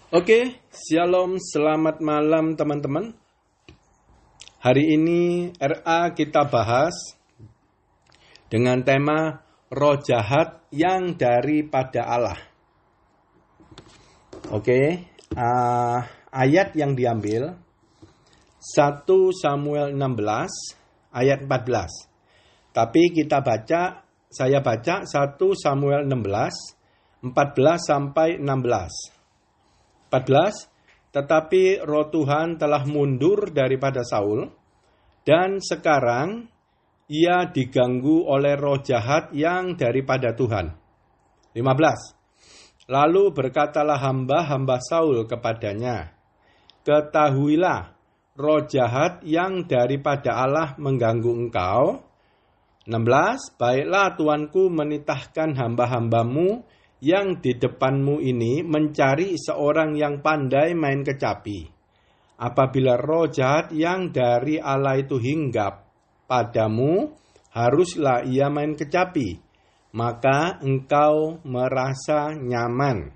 Oke, shalom, selamat malam teman-teman. Hari ini RA kita bahas dengan tema roh jahat yang daripada Allah. Oke, ayat yang diambil 1 Samuel 16 ayat 14. Tapi saya baca 1 Samuel 16 14 sampai 16. 14, tetapi roh Tuhan telah mundur daripada Saul, dan sekarang ia diganggu oleh roh jahat yang daripada Tuhan. 15, lalu berkatalah hamba-hamba Saul kepadanya, ketahuilah, roh jahat yang daripada Allah mengganggu engkau. 16, baiklah tuanku menitahkan hamba-hambamu yang di depanmu ini mencari seorang yang pandai main kecapi. Apabila roh jahat yang dari Allah itu hinggap padamu, haruslah ia main kecapi, maka engkau merasa nyaman.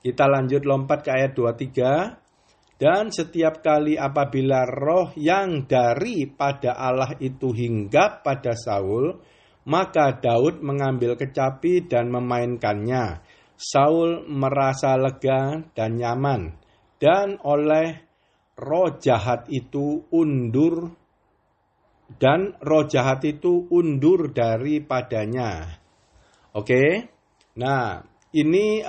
Kita lanjut lompat ke ayat 23. Dan setiap kali apabila roh yang daripada Allah itu hinggap pada Saul, maka Daud mengambil kecapi dan memainkannya. Saul merasa lega dan nyaman, dan oleh roh jahat itu undur daripadanya. Oke, nah ini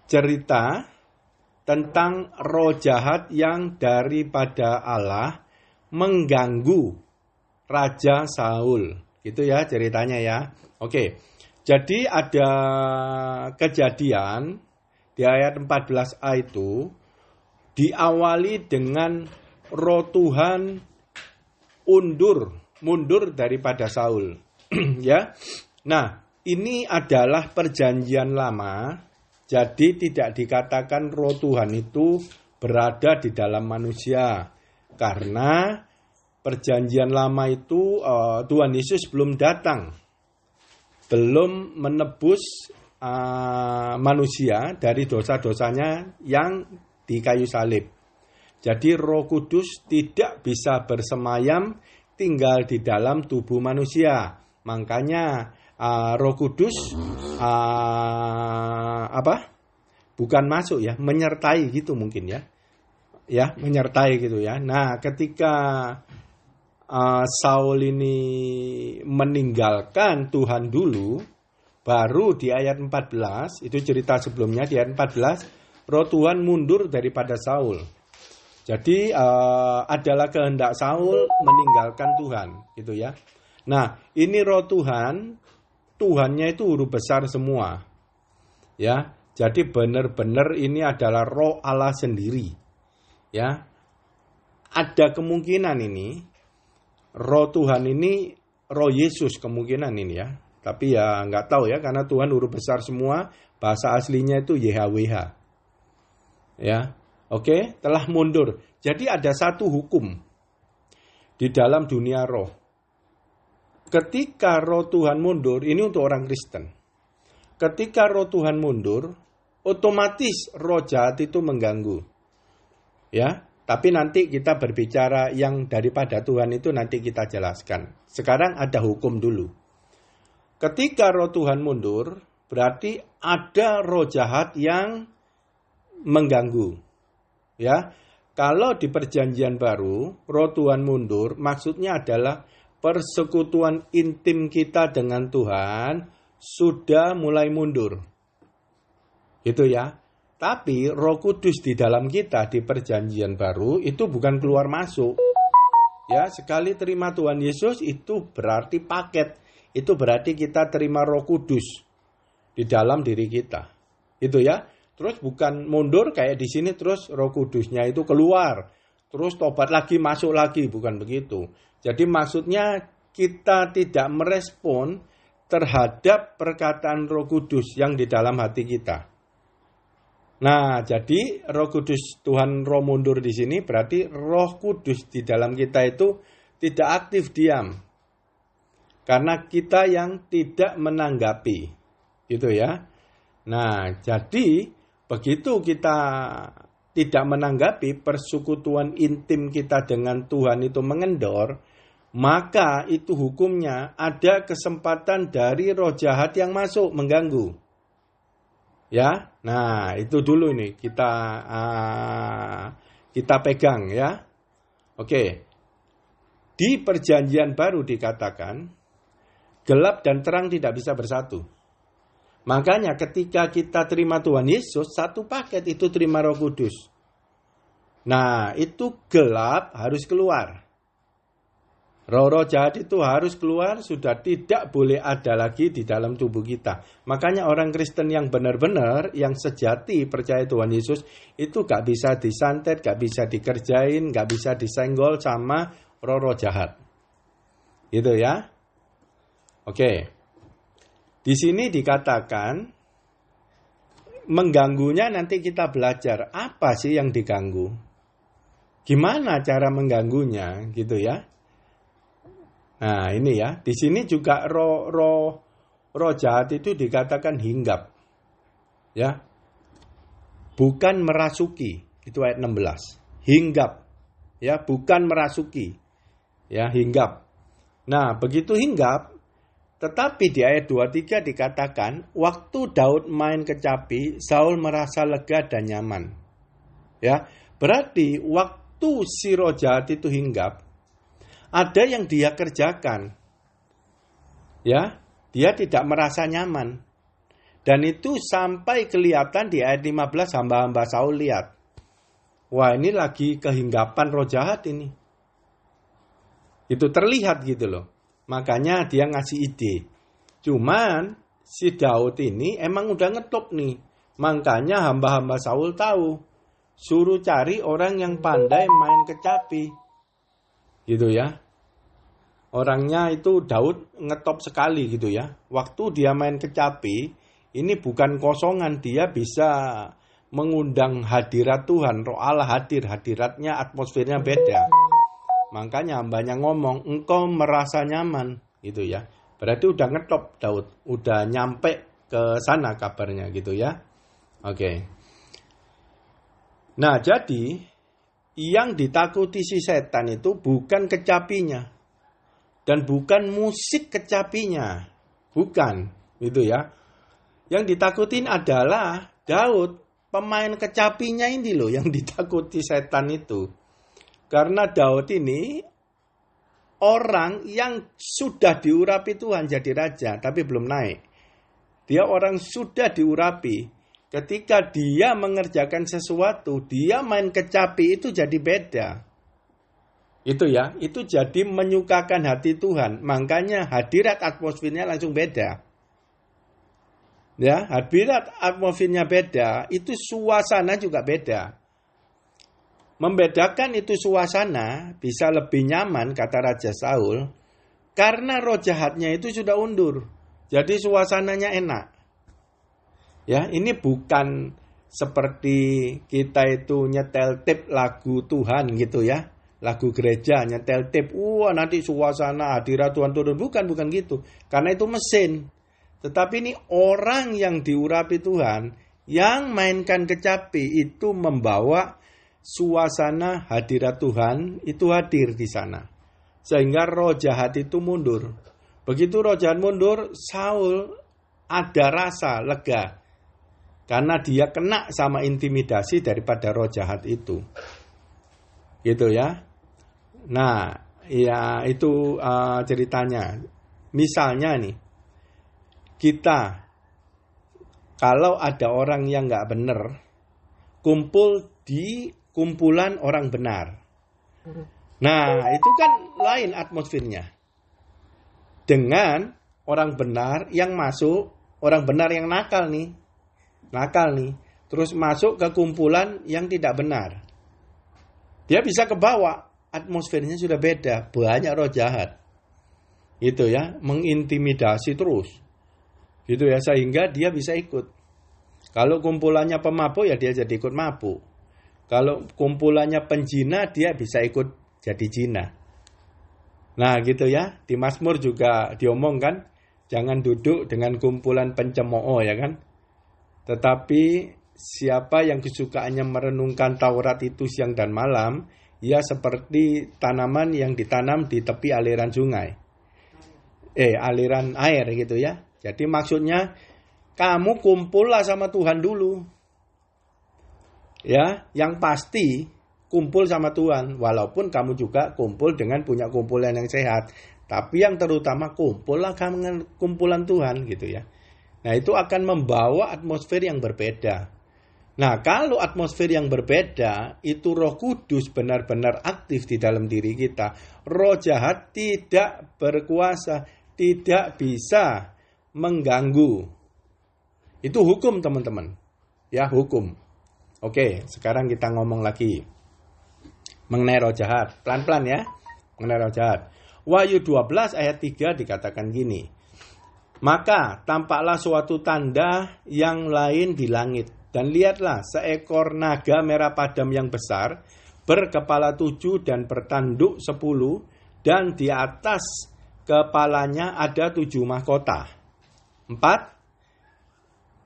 cerita tentang roh jahat yang daripada Allah mengganggu Raja Saul, gitu ya ceritanya ya. Oke, jadi ada kejadian di ayat 14a itu diawali dengan roh Tuhan mundur daripada Saul. Ya, nah ini adalah perjanjian lama, jadi tidak dikatakan roh Tuhan itu berada di dalam manusia, karena perjanjian lama itu Tuhan Yesus belum datang, belum menebus manusia dari dosa-dosanya yang di kayu salib. Jadi Roh Kudus tidak bisa bersemayam tinggal di dalam tubuh manusia. Makanya Roh Kudus bukan masuk ya, menyertai gitu mungkin ya. Ya, menyertai gitu ya. Nah, ketika Saul ini meninggalkan Tuhan dulu, baru di ayat 14, itu cerita sebelumnya di ayat 14, roh Tuhan mundur daripada Saul. Jadi adalah kehendak Saul meninggalkan Tuhan, gitu ya. Nah, ini roh Tuhan, Tuhannya itu huruf besar semua. Ya, jadi benar-benar ini adalah roh Allah sendiri. Ya. Ada kemungkinan ini roh Tuhan ini roh Yesus kemungkinan ini ya. Tapi ya nggak tahu ya, karena Tuhan huruf besar semua, bahasa aslinya itu YHWH. Ya, oke, telah mundur. Jadi ada satu hukum di dalam dunia roh. Ketika roh Tuhan mundur, ini untuk orang Kristen. Ketika roh Tuhan mundur, otomatis roh jahat itu mengganggu. Ya. Tapi nanti kita berbicara yang daripada Tuhan itu nanti kita jelaskan. Sekarang ada hukum dulu. Ketika roh Tuhan mundur, berarti ada roh jahat yang mengganggu. Ya, kalau di perjanjian baru, roh Tuhan mundur, maksudnya adalah persekutuan intim kita dengan Tuhan sudah mulai mundur. Itu ya. Tapi Roh Kudus di dalam kita di perjanjian baru itu bukan keluar masuk. Ya, sekali terima Tuhan Yesus itu berarti paket. Itu berarti kita terima Roh Kudus di dalam diri kita. Itu ya. Terus bukan mundur kayak di sini terus Roh Kudusnya itu keluar. Terus tobat lagi, masuk lagi, bukan begitu. Jadi maksudnya kita tidak merespon terhadap perkataan Roh Kudus yang di dalam hati kita. Nah, jadi Roh Kudus Tuhan roh mundur di sini berarti Roh Kudus di dalam kita itu tidak aktif diam. Karena kita yang tidak menanggapi. Gitu ya. Nah, jadi begitu kita tidak menanggapi persekutuan intim kita dengan Tuhan itu mengendor, maka itu hukumnya ada kesempatan dari roh jahat yang masuk mengganggu. Ya, nah itu dulu nih kita pegang ya. Oke, di perjanjian baru dikatakan gelap dan terang tidak bisa bersatu. Makanya ketika kita terima Tuhan Yesus, satu paket itu terima Roh Kudus. Nah, itu gelap harus keluar. Roh-roh jahat itu harus keluar, sudah tidak boleh ada lagi di dalam tubuh kita. Makanya orang Kristen yang benar-benar, yang sejati percaya Tuhan Yesus, itu gak bisa disantet, gak bisa dikerjain, gak bisa disenggol sama roh-roh jahat. Gitu ya. Oke. Di sini dikatakan, mengganggunya nanti kita belajar, apa sih yang diganggu? Gimana cara mengganggunya, gitu ya. Nah ini ya, di sini juga roh jahat itu dikatakan hinggap. Ya. Bukan merasuki, itu ayat 16. Hinggap. Ya, bukan merasuki. Ya, hinggap. Nah, begitu hinggap, tetapi di ayat 23 dikatakan, waktu Daud main kecapi, Saul merasa lega dan nyaman. Ya, berarti waktu si roh jahat itu hinggap, ada yang dia kerjakan. Ya, dia tidak merasa nyaman. Dan itu sampai kelihatan di ayat 15 hamba-hamba Saul lihat. Wah, ini lagi kehinggapan roh jahat ini. Itu terlihat gitu loh. Makanya dia ngasih ide. Cuman si Daud ini emang udah ngetop nih. Makanya hamba-hamba Saul tahu. Suruh cari orang yang pandai main kecapi. Gitu ya. Orangnya itu Daud ngetop sekali gitu ya. Waktu dia main kecapi, ini bukan kosongan, dia bisa mengundang hadirat Tuhan. Roh Allah hadir, hadiratnya atmosfernya beda. Makanya hambanya ngomong, engkau merasa nyaman gitu ya. Berarti udah ngetop Daud, udah nyampe ke sana kabarnya gitu ya. Oke. Nah jadi yang ditakuti si setan itu bukan kecapinya. Dan bukan musik kecapinya. Bukan. Gitu ya. Yang ditakutin adalah Daud. Pemain kecapinya ini loh yang ditakuti setan itu. Karena Daud ini orang yang sudah diurapi Tuhan jadi raja. Tapi belum naik. Dia orang sudah diurapi. Ketika dia mengerjakan sesuatu. Dia main kecapi itu jadi beda. Itu ya, itu jadi menyukakan hati Tuhan. Makanya hadirat atmosfernya langsung beda. Ya, hadirat atmosfernya beda, itu suasana juga beda. Membedakan itu suasana bisa lebih nyaman, kata Raja Saul, karena roh jahatnya itu sudah undur. Jadi suasananya enak. Ya, ini bukan seperti kita itu nyetel tip lagu Tuhan gitu ya. Lagu gereja, nyetel tape, nanti suasana hadirat Tuhan turun. Bukan gitu. Karena itu mesin. Tetapi ini orang yang diurapi Tuhan, yang mainkan kecapi itu membawa suasana hadirat Tuhan itu hadir di sana. Sehingga roh jahat itu mundur. Begitu roh jahat mundur, Saul ada rasa lega. Karena dia kena sama intimidasi daripada roh jahat itu. Gitu ya. Nah, ya itu ceritanya. Misalnya nih, kita kalau ada orang yang nggak benar, kumpul di kumpulan orang benar. Nah, itu kan lain atmosfernya. Dengan orang benar yang masuk, orang benar yang nakal nih. Terus masuk ke kumpulan yang tidak benar. Dia bisa kebawa. Atmosfernya sudah beda, banyak roh jahat. Itu ya, mengintimidasi terus. Gitu ya, sehingga dia bisa ikut. Kalau kumpulannya pemabuk ya dia jadi ikut mabuk. Kalau kumpulannya penjina dia bisa ikut jadi jina. Nah, gitu ya. Di Mazmur juga diomongkan, jangan duduk dengan kumpulan pencemooh ya kan. Tetapi siapa yang kesukaannya merenungkan Taurat itu siang dan malam, ia seperti tanaman yang ditanam di tepi aliran sungai. Aliran air gitu ya. Jadi maksudnya kamu kumpullah sama Tuhan dulu. Ya, yang pasti kumpul sama Tuhan. Walaupun kamu juga kumpul dengan punya kumpulan yang sehat. Tapi yang terutama kumpullah kamu dengan kumpulan Tuhan gitu ya. Nah, itu akan membawa atmosfer yang berbeda. Nah, kalau atmosfer yang berbeda, itu Roh Kudus benar-benar aktif di dalam diri kita. Roh jahat tidak berkuasa, tidak bisa mengganggu. Itu hukum, teman-teman. Ya, hukum. Oke, sekarang kita ngomong lagi mengenai roh jahat. Pelan-pelan ya, mengenai roh jahat. Wahyu 12 ayat 3 dikatakan gini. Maka tampaklah suatu tanda yang lain di langit. Dan lihatlah seekor naga merah padam yang besar, berkepala 7 dan bertanduk 10, dan di atas kepalanya ada 7 mahkota. 4.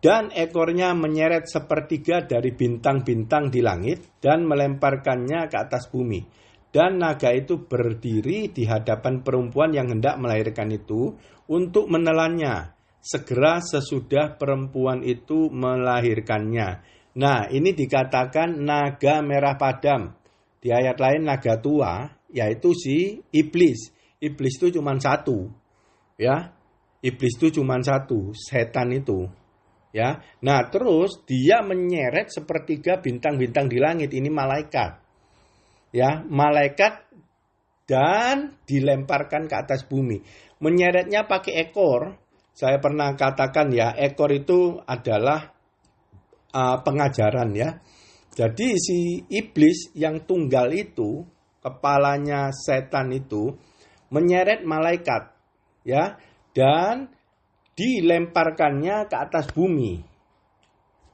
Dan ekornya menyeret sepertiga dari bintang-bintang di langit dan melemparkannya ke atas bumi. Dan naga itu berdiri di hadapan perempuan yang hendak melahirkan itu untuk menelannya. Segera sesudah perempuan itu melahirkannya. Nah, ini dikatakan naga merah padam. Di ayat lain naga tua, yaitu si iblis. Iblis itu cuma satu. Ya, iblis itu cuma satu, setan itu. Ya, nah terus dia menyeret sepertiga bintang-bintang di langit. Ini malaikat. Ya, malaikat dan dilemparkan ke atas bumi. Menyeretnya pakai ekor. Saya pernah katakan ya, ekor itu adalah pengajaran ya. Jadi si iblis yang tunggal itu, kepalanya setan itu, menyeret malaikat ya, dan dilemparkannya ke atas bumi.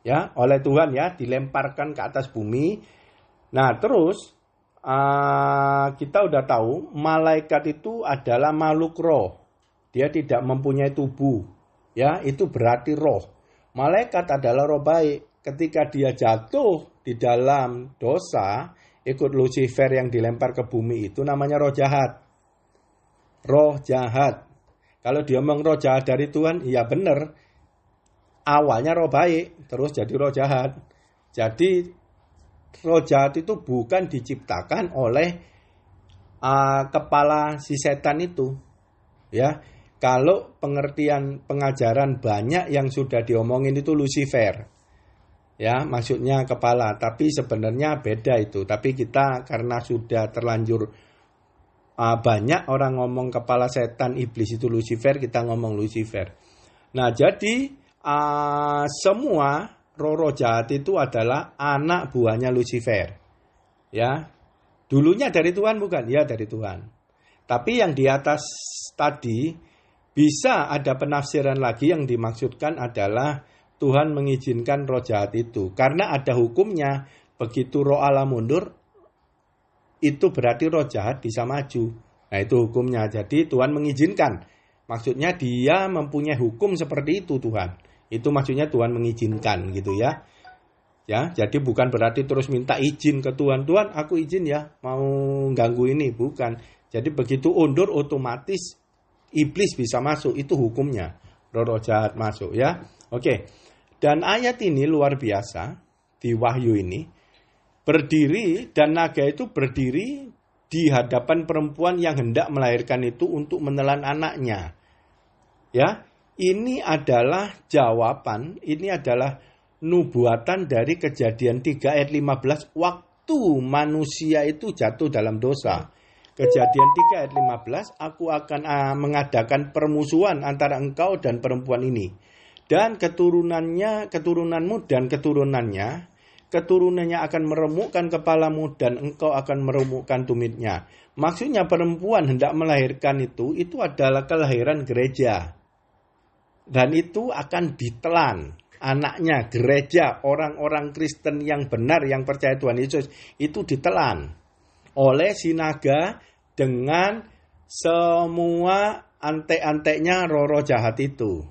Ya, oleh Tuhan ya, dilemparkan ke atas bumi. Nah, terus kita udah tahu malaikat itu adalah makhluk roh. Dia tidak mempunyai tubuh. Ya, itu berarti roh. Malaikat adalah roh baik. Ketika dia jatuh di dalam dosa, ikut Lucifer yang dilempar ke bumi itu namanya roh jahat. Roh jahat. Kalau dia ngomong roh jahat dari Tuhan, ya benar. Awalnya roh baik, terus jadi roh jahat. Jadi roh jahat itu bukan diciptakan oleh kepala si setan itu. Ya, kalau pengertian pengajaran banyak yang sudah diomongin itu Lucifer. Ya, maksudnya kepala, tapi sebenarnya beda itu. Tapi kita karena sudah terlanjur banyak orang ngomong kepala setan iblis itu Lucifer, kita ngomong Lucifer. Nah, jadi semua roh-roh jahat itu adalah anak buahnya Lucifer. Ya, dulunya dari Tuhan bukan? Ya, dari Tuhan. Tapi yang di atas tadi bisa ada penafsiran lagi yang dimaksudkan adalah Tuhan mengizinkan roh jahat itu. Karena ada hukumnya, begitu roh Allah mundur, itu berarti roh jahat bisa maju. Nah, itu hukumnya. Jadi Tuhan mengizinkan. Maksudnya dia mempunyai hukum seperti itu Tuhan. Itu maksudnya Tuhan mengizinkan gitu ya. Ya, jadi bukan berarti terus minta izin ke Tuhan. Tuhan, aku izin ya, mau ganggu ini. Bukan. Jadi begitu undur otomatis iblis bisa masuk, itu hukumnya. Roh jahat masuk ya. Oke. Dan ayat ini luar biasa di Wahyu ini. Berdiri dan naga itu berdiri di hadapan perempuan yang hendak melahirkan itu untuk menelan anaknya. Ya, ini adalah jawaban, ini adalah nubuatan dari Kejadian 3 ayat 15 waktu manusia itu jatuh dalam dosa. Kejadian 3 ayat 15, aku akan mengadakan permusuhan antara engkau dan perempuan ini. Dan keturunanmu dan keturunannya akan meremukkan kepalamu dan engkau akan meremukkan tumitnya. Maksudnya perempuan hendak melahirkan itu adalah kelahiran gereja. Dan itu akan ditelan. Anaknya gereja, orang-orang Kristen yang benar, yang percaya Tuhan Yesus, itu ditelan oleh si naga dengan semua antek-anteknya roh-roh jahat itu.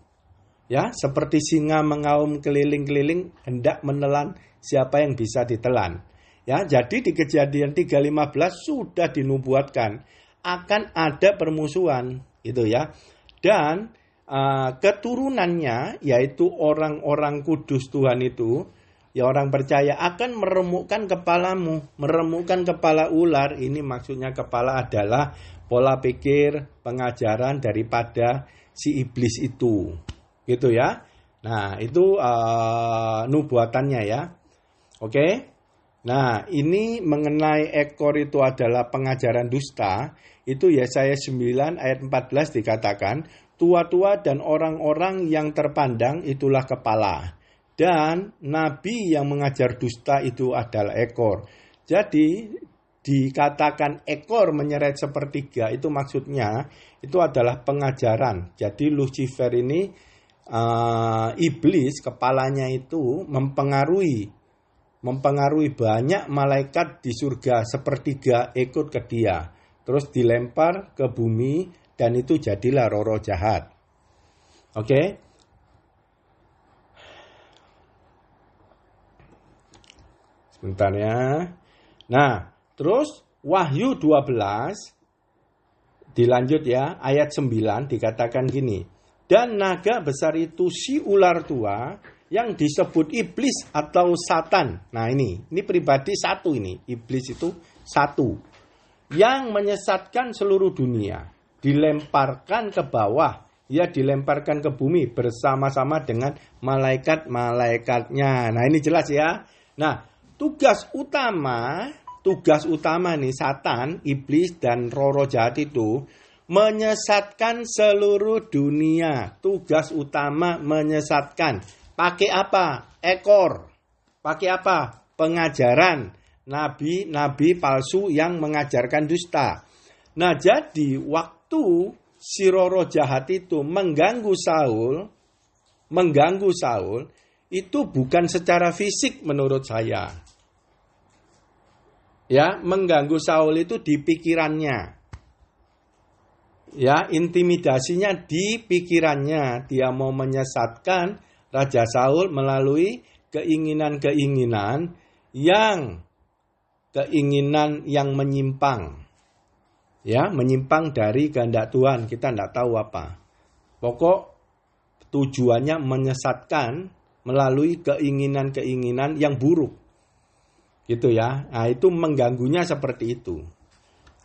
Ya, seperti singa mengaum keliling-keliling hendak menelan siapa yang bisa ditelan. Ya, jadi di Kejadian 3:15 sudah dinubuatkan akan ada permusuhan, gitu ya. Dan keturunannya, yaitu orang-orang kudus Tuhan itu, ya orang percaya akan meremukkan kepalamu, meremukkan kepala ular. Ini maksudnya kepala adalah pola pikir, pengajaran daripada si iblis itu, gitu ya. Nah, itu nubuatannya ya. Oke. Nah, ini mengenai ekor itu adalah pengajaran dusta. Itu Yesaya 9 ayat 14 dikatakan, tua-tua dan orang-orang yang terpandang itulah kepala. Dan nabi yang mengajar dusta itu adalah ekor. Jadi dikatakan ekor menyeret sepertiga, itu maksudnya itu adalah pengajaran. Jadi Lucifer ini iblis, kepalanya itu mempengaruhi banyak malaikat di surga, sepertiga ikut ke dia. Terus dilempar ke bumi dan itu jadilah roh-roh jahat. Oke? Sebentar ya. Nah, terus Wahyu 12 dilanjut ya, ayat 9 dikatakan gini. Dan naga besar itu si ular tua yang disebut iblis atau Satan. Nah ini pribadi satu ini. Iblis itu satu. Yang menyesatkan seluruh dunia. Dilemparkan ke bawah. Ya dilemparkan ke bumi bersama-sama dengan malaikat-malaikatnya. Nah ini jelas ya. Nah tugas utama nih Satan, iblis dan roh-roh jahat itu menyesatkan seluruh dunia. Tugas utama menyesatkan. Pakai apa? Ekor. Pakai apa? Pengajaran. Nabi-nabi palsu yang mengajarkan dusta. Nah jadi waktu si roh jahat itu mengganggu Saul itu bukan secara fisik menurut saya. Ya, mengganggu Saul itu di pikirannya. Ya, intimidasinya di pikirannya. Dia mau menyesatkan Raja Saul melalui keinginan yang menyimpang. Ya, menyimpang dari kehendak Tuhan. Kita tidak tahu apa. Pokok tujuannya menyesatkan melalui keinginan-keinginan yang buruk. Gitu ya. Nah, itu mengganggunya seperti itu.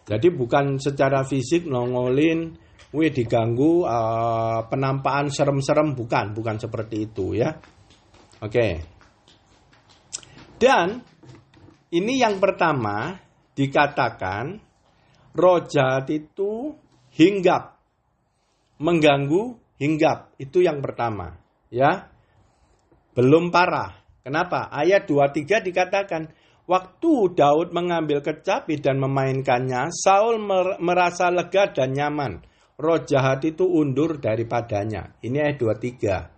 Jadi bukan secara fisik nongolin, diganggu penampakan serem-serem, bukan seperti itu ya. Oke. Dan ini yang pertama dikatakan roh jahat itu hinggap, mengganggu, hinggap. Itu yang pertama, ya. Belum parah. Kenapa? Ayat 23 dikatakan, waktu Daud mengambil kecapi dan memainkannya, Saul merasa lega dan nyaman. Roh jahat itu undur daripadanya. Ini ayat 23.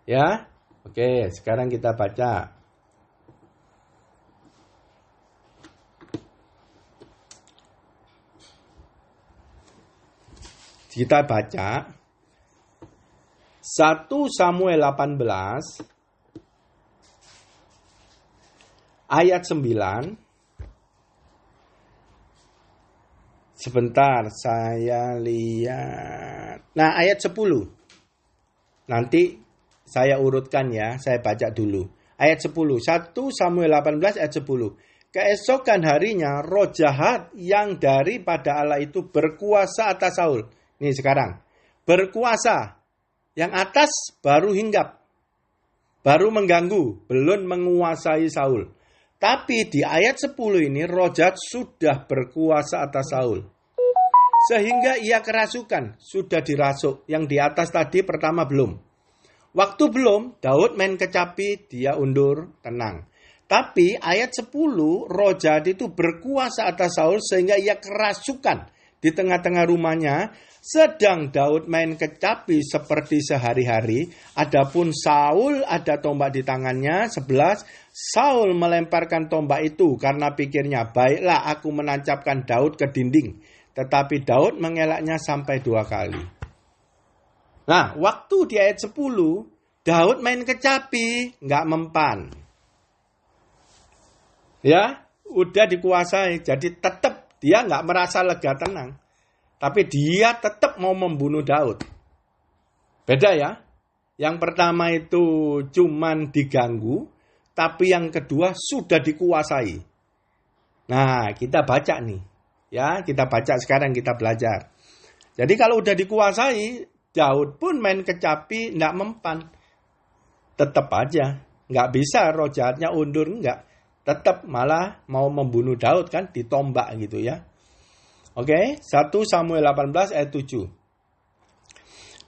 Ya. Oke, sekarang kita baca. Kita baca 1 Samuel 18 ayat 9. Sebentar saya lihat. Nah, ayat 10. Nanti saya urutkan ya, saya baca dulu. Ayat 10. 1 Samuel 18 ayat 10. Keesokan harinya roh jahat yang daripada Allah itu berkuasa atas Saul. Ini sekarang. Berkuasa. Yang atas baru hinggap. Baru mengganggu. Belum menguasai Saul. Tapi di ayat 10 ini roh jahat sudah berkuasa atas Saul. Sehingga ia kerasukan. Sudah dirasuk. Yang di atas tadi pertama belum. Waktu belum, Daud main kecapi, dia undur, tenang. Tapi ayat 10, roh jahat itu berkuasa atas Saul sehingga ia kerasukan di tengah-tengah rumahnya. Sedang Daud main kecapi seperti sehari-hari. Adapun Saul ada tombak di tangannya. 11. Saul melemparkan tombak itu karena pikirnya, baiklah aku menancapkan Daud ke dinding. Tetapi Daud mengelaknya sampai 2 kali. Nah, waktu di ayat 10 Daud main kecapi, nggak mempan. Ya, udah dikuasai. Jadi tetap dia nggak merasa lega tenang. Tapi dia tetap mau membunuh Daud. Beda ya. Yang pertama itu cuman diganggu, tapi yang kedua sudah dikuasai. Nah, kita baca nih. Ya, kita baca sekarang, kita belajar. Jadi kalau udah dikuasai, Daud pun main kecapi, nggak mempan. Tetap aja. Nggak bisa roh jahatnya undur, enggak. Tetap malah mau membunuh Daud kan, ditombak gitu ya. Oke, 1 Samuel 18 ayat 7.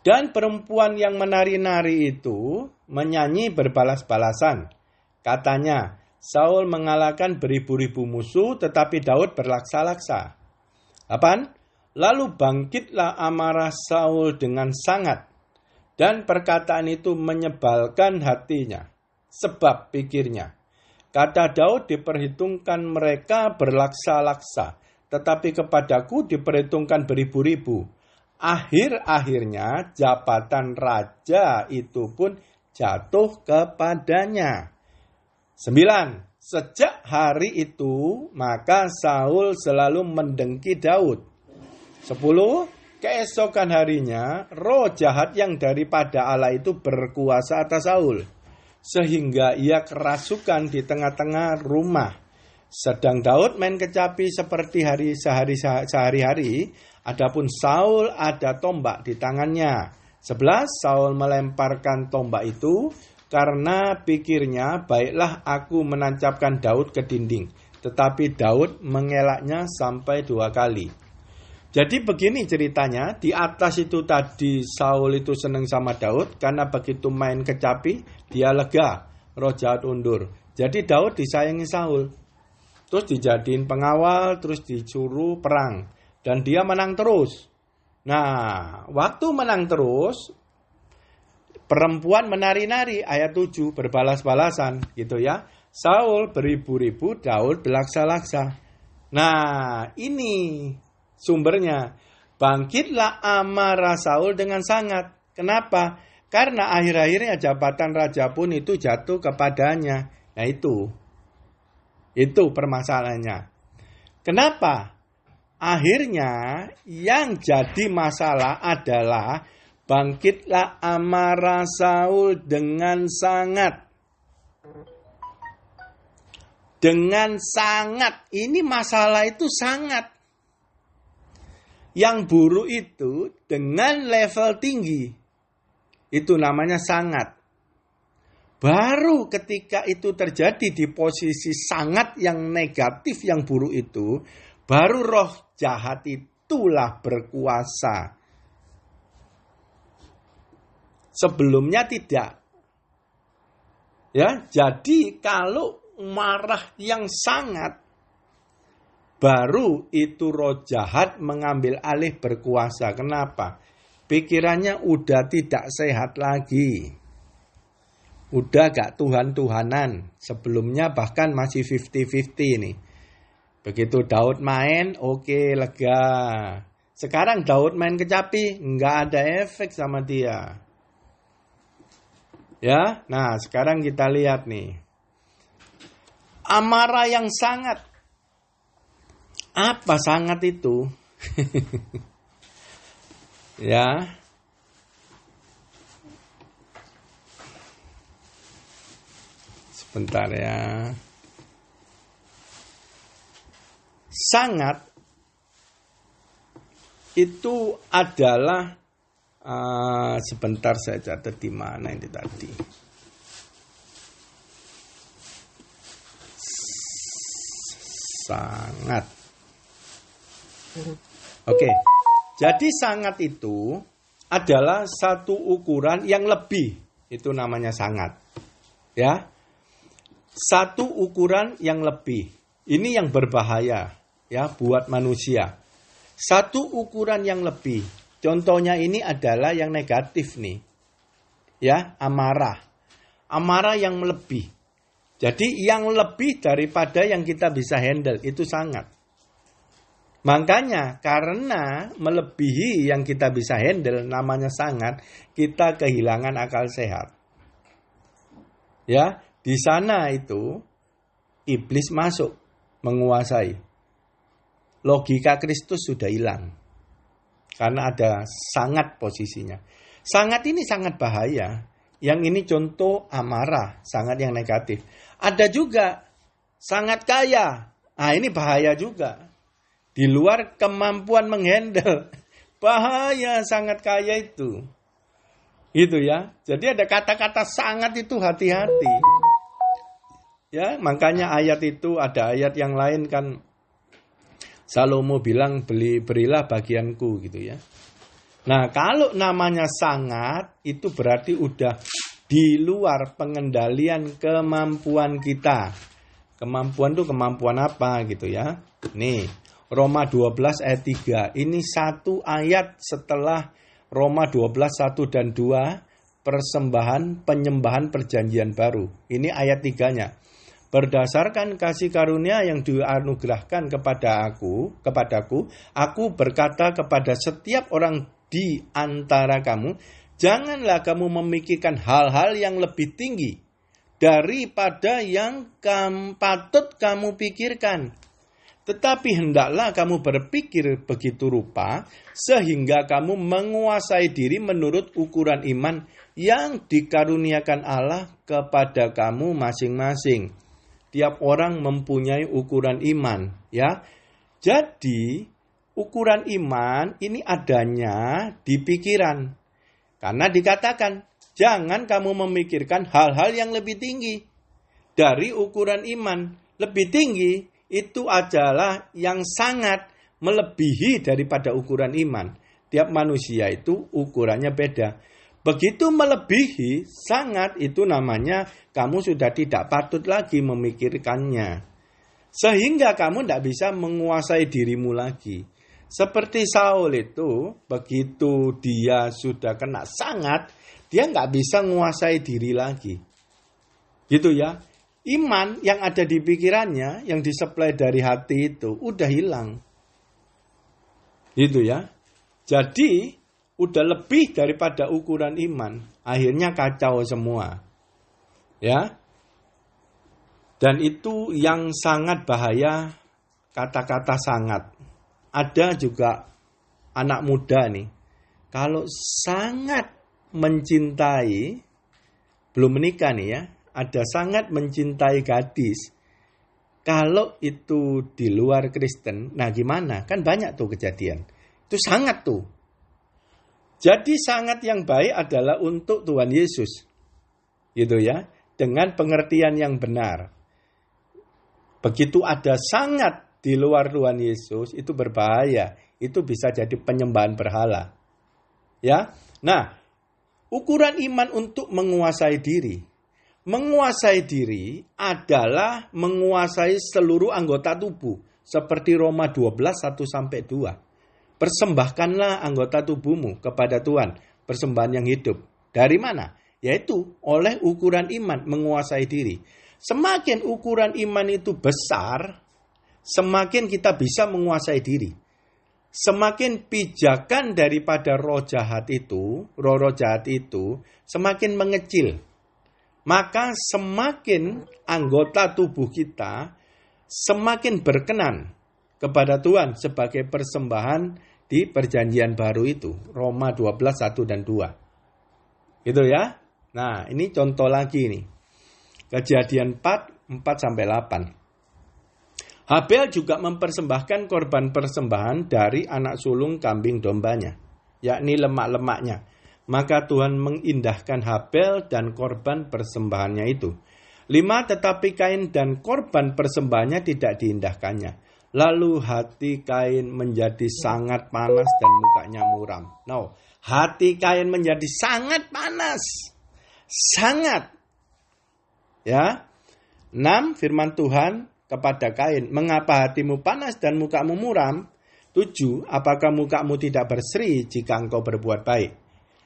Dan perempuan yang menari-nari itu menyanyi berbalas-balasan. Katanya, Saul mengalahkan beribu-ribu musuh, tetapi Daud berlaksa-laksa. 8. Lalu bangkitlah amarah Saul dengan sangat. Dan perkataan itu menyebalkan hatinya. Sebab pikirnya, kata Daud diperhitungkan mereka berlaksa-laksa, tetapi kepadaku diperhitungkan beribu-ribu. Akhir-akhirnya jabatan raja itu pun jatuh kepadanya. 9. Sejak hari itu, maka Saul selalu mendengki Daud. 10. Keesokan harinya, roh jahat yang daripada Allah itu berkuasa atas Saul, sehingga ia kerasukan di tengah-tengah rumah. Sedang Daud main kecapi seperti sehari-hari, adapun Saul ada tombak di tangannya. 11. Saul melemparkan tombak itu karena pikirnya, baiklah aku menancapkan Daud ke dinding. Tetapi Daud mengelaknya sampai 2 kali. Jadi begini ceritanya, di atas itu tadi Saul itu senang sama Daud, karena begitu main kecapi, dia lega, roh jahat undur. Jadi Daud disayangi Saul. Terus dijadiin pengawal, terus disuruh perang. Dan dia menang terus. Nah, waktu menang terus, perempuan menari-nari, ayat 7, berbalas-balasan gitu ya. Saul beribu-ribu, Daud berlaksa-laksa. Nah, ini sumbernya. Bangkitlah amarah Saul dengan sangat. Kenapa? Karena akhir-akhirnya jabatan raja pun itu jatuh kepadanya. Nah itu permasalahannya. Kenapa? Akhirnya yang jadi masalah adalah bangkitlah amarah Saul dengan sangat. Dengan sangat. Ini masalah itu sangat. Yang buruk itu dengan level tinggi. Itu namanya sangat. Baru ketika itu terjadi di posisi sangat yang negatif, yang buruk itu, baru roh jahat itulah berkuasa. Sebelumnya tidak. Ya, jadi kalau marah yang sangat, baru itu roh jahat mengambil alih berkuasa. Kenapa? Pikirannya udah tidak sehat lagi. Udah gak Tuhan-Tuhanan. Sebelumnya bahkan masih 50-50 nih. Begitu Daud main, oke, lega. Sekarang Daud main kecapi, nggak ada efek sama dia. Ya, nah sekarang kita lihat nih. Amarah yang sangat. Apa sangat itu? Ya. Sebentar ya. Sangat itu adalah sebentar saya catat di mana ini tadi. Sangat. Oke. Jadi sangat itu adalah satu ukuran yang lebih. Itu namanya sangat. Ya. Satu ukuran yang lebih. Ini yang berbahaya ya buat manusia. Satu ukuran yang lebih. Contohnya ini adalah yang negatif nih. Ya, amarah. Amarah yang lebih. Jadi yang lebih daripada yang kita bisa handle itu sangat. Makanya karena melebihi yang kita bisa handle namanya sangat, kita kehilangan akal sehat. Ya, di sana itu iblis masuk menguasai. Logika Kristus sudah hilang. Karena ada sangat posisinya. Sangat ini sangat bahaya. Yang ini contoh amarah, sangat yang negatif. Ada juga sangat kaya. Nah, ini bahaya juga. Di luar kemampuan menghandle. Bahaya sangat kaya itu. Gitu ya. Jadi ada kata-kata sangat itu hati-hati. Ya, makanya ayat itu ada ayat yang lain kan. Salomo bilang berilah bagianku gitu ya. Nah, kalau namanya sangat itu berarti udah di luar pengendalian kemampuan kita. Kemampuan itu kemampuan apa gitu ya. Nih, Roma 12 ayat 3. Ini satu ayat setelah Roma 12 1 dan 2 penyembahan perjanjian baru. Ini ayat 3-nya. Berdasarkan kasih karunia yang dianugerahkan kepadaku, aku berkata kepada setiap orang di antara kamu, janganlah kamu memikirkan hal-hal yang lebih tinggi daripada yang patut kamu pikirkan. Tetapi hendaklah kamu berpikir begitu rupa, sehingga kamu menguasai diri menurut ukuran iman yang dikaruniakan Allah kepada kamu masing-masing. Tiap orang mempunyai ukuran iman, ya. Jadi, ukuran iman ini adanya di pikiran. Karena dikatakan, jangan kamu memikirkan hal-hal yang lebih tinggi dari ukuran iman. Lebih tinggi itu adalah yang sangat melebihi daripada ukuran iman. Tiap manusia itu ukurannya beda. Begitu melebihi sangat itu namanya kamu sudah tidak patut lagi memikirkannya. Sehingga kamu tidak bisa menguasai dirimu lagi. Seperti Saul itu, begitu dia sudah kena sangat, dia nggak bisa menguasai diri lagi. Gitu ya. Iman yang ada di pikirannya, yang disuplai dari hati itu, udah hilang. Gitu ya. Jadi, udah lebih daripada ukuran iman. Akhirnya kacau semua. Ya. Dan itu yang sangat bahaya, kata-kata sangat. Ada juga anak muda nih. Kalau sangat mencintai, belum menikah nih ya. Ada sangat mencintai gadis. Kalau itu di luar Kristen, nah gimana? Kan banyak tuh kejadian. Itu sangat tuh. Jadi sangat yang baik adalah untuk Tuhan Yesus. Gitu ya. Dengan pengertian yang benar. Begitu ada sangat di luar Tuhan Yesus, itu berbahaya. Itu bisa jadi penyembahan berhala. Ya. Nah, ukuran iman untuk menguasai diri. Menguasai diri adalah menguasai seluruh anggota tubuh. Seperti Roma 12, 1-2. Persembahkanlah anggota tubuhmu kepada Tuhan. Persembahan yang hidup. Dari mana? Yaitu oleh ukuran iman menguasai diri. Semakin ukuran iman itu besar, semakin kita bisa menguasai diri. Semakin pijakan daripada roh jahat itu, semakin mengecil. Maka semakin anggota tubuh kita semakin berkenan kepada Tuhan sebagai persembahan di perjanjian baru itu. Roma 12, 1 dan 2. Gitu ya. Nah, ini contoh lagi nih. Kejadian 4, 4-8. Habel juga mempersembahkan korban persembahan dari anak sulung kambing dombanya, yakni lemak-lemaknya. Maka Tuhan mengindahkan Habel dan korban persembahannya itu. 5, tetapi Kain dan korban persembahannya tidak diindahkannya. Lalu hati Kain menjadi sangat panas dan mukanya muram. No, hati Kain menjadi sangat panas. Sangat. Ya. 6, firman Tuhan kepada Kain, mengapa hatimu panas dan mukamu muram? 7, apakah mukamu tidak berseri jika engkau berbuat baik?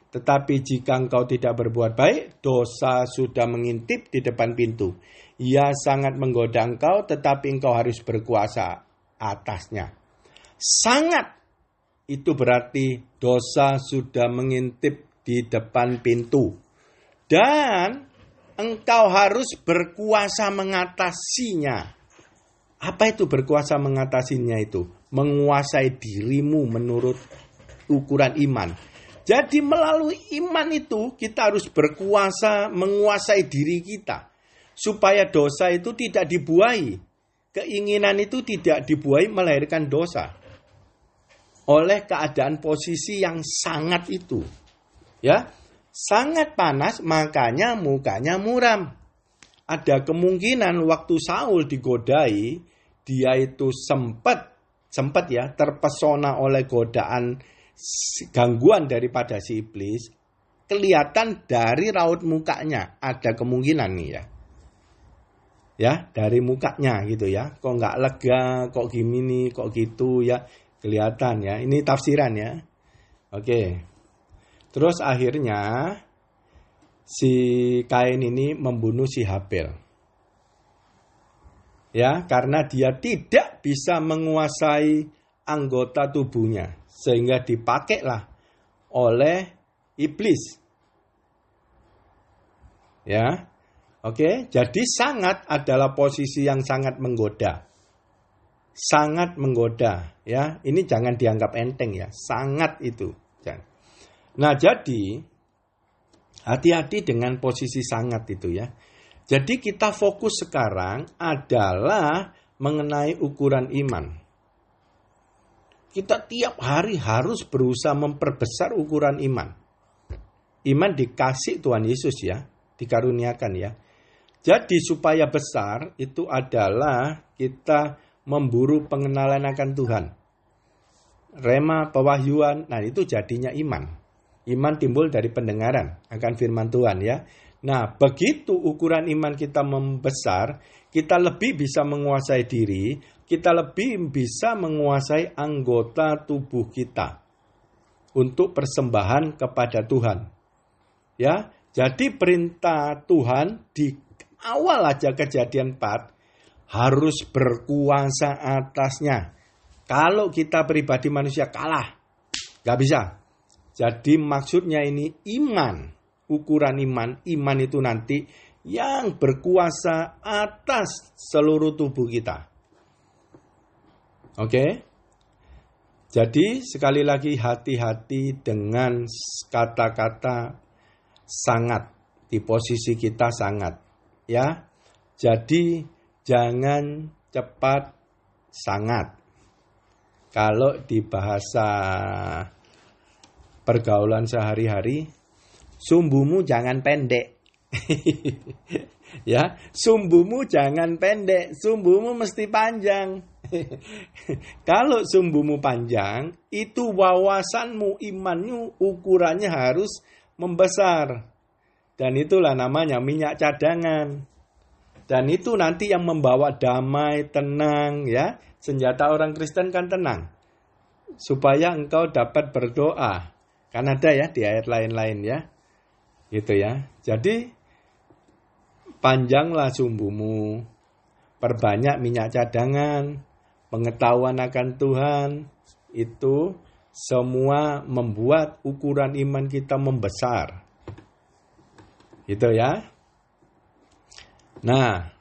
Tetapi jika engkau tidak berbuat baik, dosa sudah mengintip di depan pintu. Ia sangat menggoda engkau, tetapi engkau harus berkuasa atasnya. Sangat, itu berarti dosa sudah mengintip di depan pintu. Dan engkau harus berkuasa mengatasinya. Apa itu berkuasa mengatasinya itu? Menguasai dirimu menurut ukuran iman. Jadi melalui iman itu kita harus berkuasa menguasai diri kita. Supaya dosa itu tidak dibuai. Keinginan itu tidak dibuai melahirkan dosa. Oleh keadaan posisi yang sangat itu. Ya, sangat panas, makanya mukanya muram. Ada kemungkinan waktu Saul digodai, dia itu sempat ya terpesona oleh godaan gangguan daripada si iblis. Kelihatan dari raut mukanya, ada kemungkinan nih ya. Ya, dari mukanya gitu ya. Kok nggak lega, kok gini, kok gitu ya. Kelihatan ya. Ini tafsiran ya. Oke. Terus akhirnya si Kain ini membunuh si Habel. Ya, karena dia tidak bisa menguasai anggota tubuhnya. Sehingga dipakailah oleh iblis. Ya. Oke, jadi sangat adalah posisi yang sangat menggoda. Sangat menggoda, ya. Ini jangan dianggap enteng ya. Sangat itu. Nah, jadi hati-hati dengan posisi sangat itu ya. Jadi kita fokus sekarang adalah mengenai ukuran iman. Kita tiap hari harus berusaha memperbesar ukuran iman. Iman dikasih Tuhan Yesus ya, dikaruniakan ya. Jadi supaya besar itu adalah kita memburu pengenalan akan Tuhan. Rema, pewahyuan, nah itu jadinya iman. Iman timbul dari pendengaran akan firman Tuhan ya. Nah, begitu ukuran iman kita membesar, kita lebih bisa menguasai diri, kita lebih bisa menguasai anggota tubuh kita untuk persembahan kepada Tuhan. Ya, jadi perintah Tuhan di awal aja kejadian 4 harus berkuasa atasnya. Kalau kita pribadi manusia kalah, gak bisa. Jadi maksudnya ini iman, ukuran iman itu nanti yang berkuasa atas seluruh tubuh kita. Oke? Jadi sekali lagi hati-hati dengan kata-kata sangat, di posisi kita sangat. Ya, jadi jangan cepat sangat. Kalau di bahasa pergaulan sehari-hari, sumbumu jangan pendek. Ya, sumbumu jangan pendek, sumbumu mesti panjang. Kalau sumbumu panjang, itu wawasanmu, imanmu, ukurannya harus membesar. Dan itulah namanya minyak cadangan. Dan itu nanti yang membawa damai, tenang ya. Senjata orang Kristen kan tenang. Supaya engkau dapat berdoa. Kan ada ya di ayat lain-lain ya. Gitu ya. Jadi panjanglah sumbumu. Perbanyak minyak cadangan. Pengetahuan akan Tuhan. Itu semua membuat ukuran iman kita membesar. Gitu ya. Nah.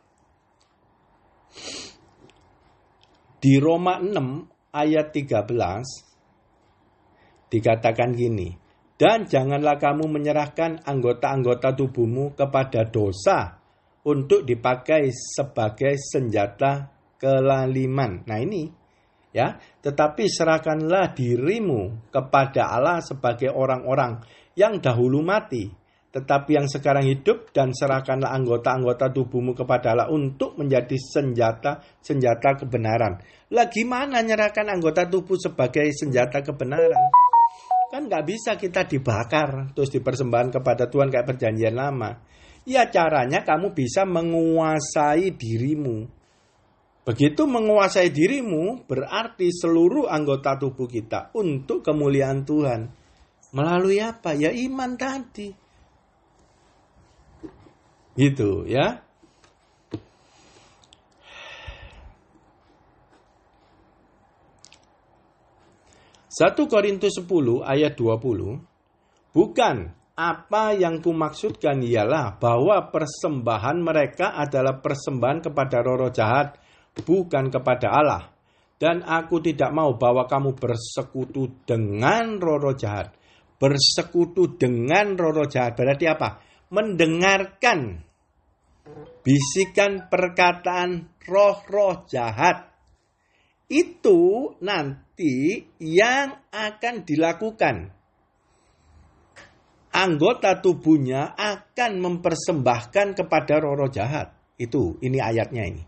Di Roma 6 ayat 13. Dikatakan gini, dan janganlah kamu menyerahkan anggota-anggota tubuhmu kepada dosa untuk dipakai sebagai senjata kelaliman. Nah ini ya, tetapi serahkanlah dirimu kepada Allah sebagai orang-orang yang dahulu mati, tetapi yang sekarang hidup, dan serahkanlah anggota-anggota tubuhmu kepada Allah untuk menjadi senjata kebenaran. Lah gimana nyerahkan anggota tubuh sebagai senjata kebenaran? Kan nggak bisa kita dibakar terus dipersembahkan kepada Tuhan kayak perjanjian lama. Ya caranya kamu bisa menguasai dirimu. Begitu menguasai dirimu berarti seluruh anggota tubuh kita untuk kemuliaan Tuhan. Melalui apa? Ya iman tadi. Gitu ya. 1 Korintus 10 ayat 20, bukan apa yang kumaksudkan ialah bahwa persembahan mereka adalah persembahan kepada roh-roh jahat, bukan kepada Allah. Dan aku tidak mau bahwa kamu bersekutu dengan roh-roh jahat. Bersekutu dengan roh-roh jahat berarti apa? Mendengarkan bisikan perkataan roh-roh jahat. Itu nanti yang akan dilakukan. Anggota tubuhnya akan mempersembahkan kepada roh-roh jahat. Ini ayatnya ini.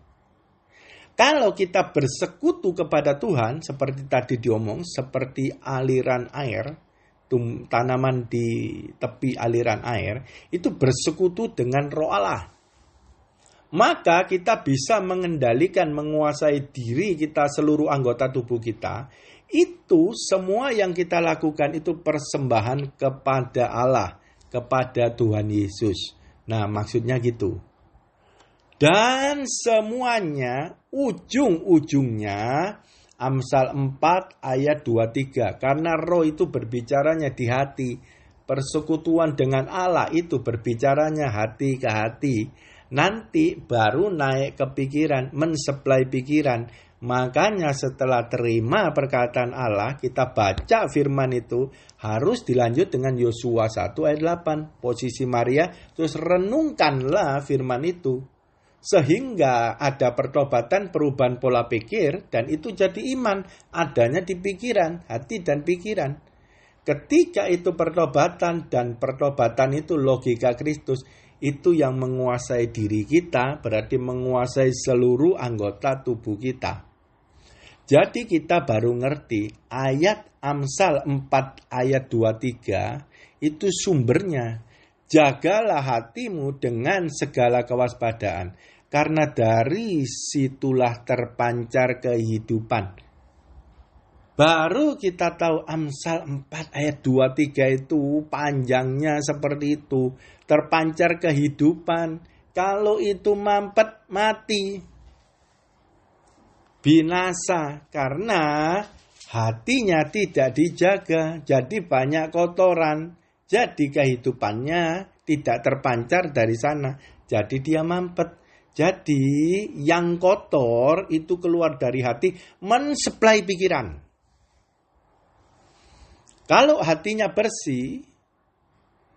Kalau kita bersekutu kepada Tuhan, seperti tadi diomong, seperti aliran air, tanaman di tepi aliran air, itu bersekutu dengan roh Allah. Maka kita bisa mengendalikan, menguasai diri kita, seluruh anggota tubuh kita. Itu semua yang kita lakukan itu persembahan kepada Allah, kepada Tuhan Yesus. Nah, maksudnya gitu. Dan semuanya ujung-ujungnya Amsal 4 ayat 23. Karena roh itu berbicaranya di hati. Persekutuan dengan Allah itu berbicaranya hati ke hati. Nanti baru naik ke pikiran, mensuplai pikiran. Makanya setelah terima perkataan Allah, kita baca firman itu, harus dilanjut dengan Yosua 1 ayat 8. Posisi Maria, terus renungkanlah firman itu. Sehingga ada pertobatan, perubahan pola pikir, dan itu jadi iman. Adanya di pikiran, hati dan pikiran. Ketika itu pertobatan, dan pertobatan itu logika Kristus, itu yang menguasai diri kita, berarti menguasai seluruh anggota tubuh kita. Jadi kita baru ngerti ayat Amsal 4 ayat 23 itu sumbernya. Jagalah hatimu dengan segala kewaspadaan, karena dari situlah terpancar kehidupan. Baru kita tahu Amsal 4 ayat 23 itu panjangnya seperti itu. Terpancar kehidupan. Kalau itu mampet, mati. Binasa karena hatinya tidak dijaga, jadi banyak kotoran, jadi kehidupannya tidak terpancar dari sana, jadi dia mampet. Jadi yang kotor itu keluar dari hati, mensuplai pikiran. Kalau hatinya bersih,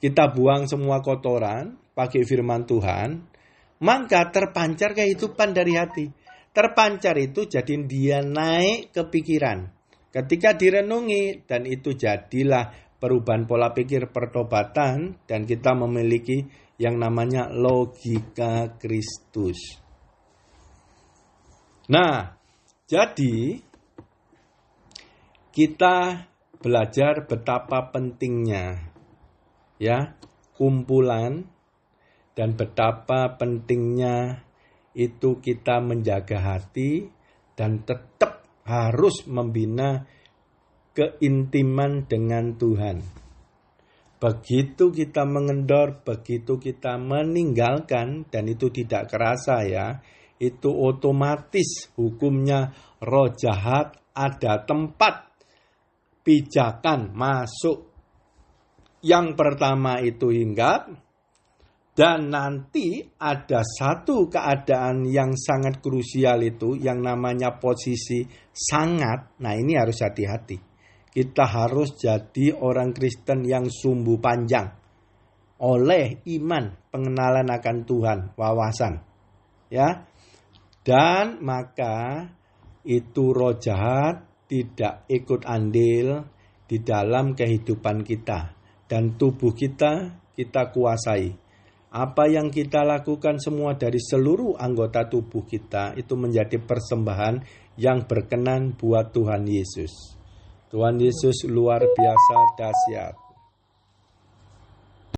kita buang semua kotoran pakai firman Tuhan, maka terpancar kehidupan dari hati. Terpancar itu jadi dia naik ke pikiran. Ketika direnungi, dan itu jadilah perubahan pola pikir, pertobatan, dan kita memiliki yang namanya logika Kristus. Nah, jadi kita belajar betapa pentingnya ya kumpulan, dan betapa pentingnya itu kita menjaga hati dan tetap harus membina keintiman dengan Tuhan. Begitu kita mengendor, begitu kita meninggalkan, dan itu tidak kerasa ya, itu otomatis hukumnya roh jahat ada tempat pijakan masuk. Yang pertama itu hinggap. Dan nanti ada satu keadaan yang sangat krusial itu, yang namanya posisi sangat. Nah, ini harus hati-hati. Kita harus jadi orang Kristen yang sumbu panjang. Oleh iman, pengenalan akan Tuhan, wawasan. Ya. Dan maka itu roh jahat tidak ikut andil di dalam kehidupan kita. Dan tubuh kita kuasai. Apa yang kita lakukan semua dari seluruh anggota tubuh kita itu menjadi persembahan yang berkenan buat Tuhan Yesus. Tuhan Yesus luar biasa dahsyat.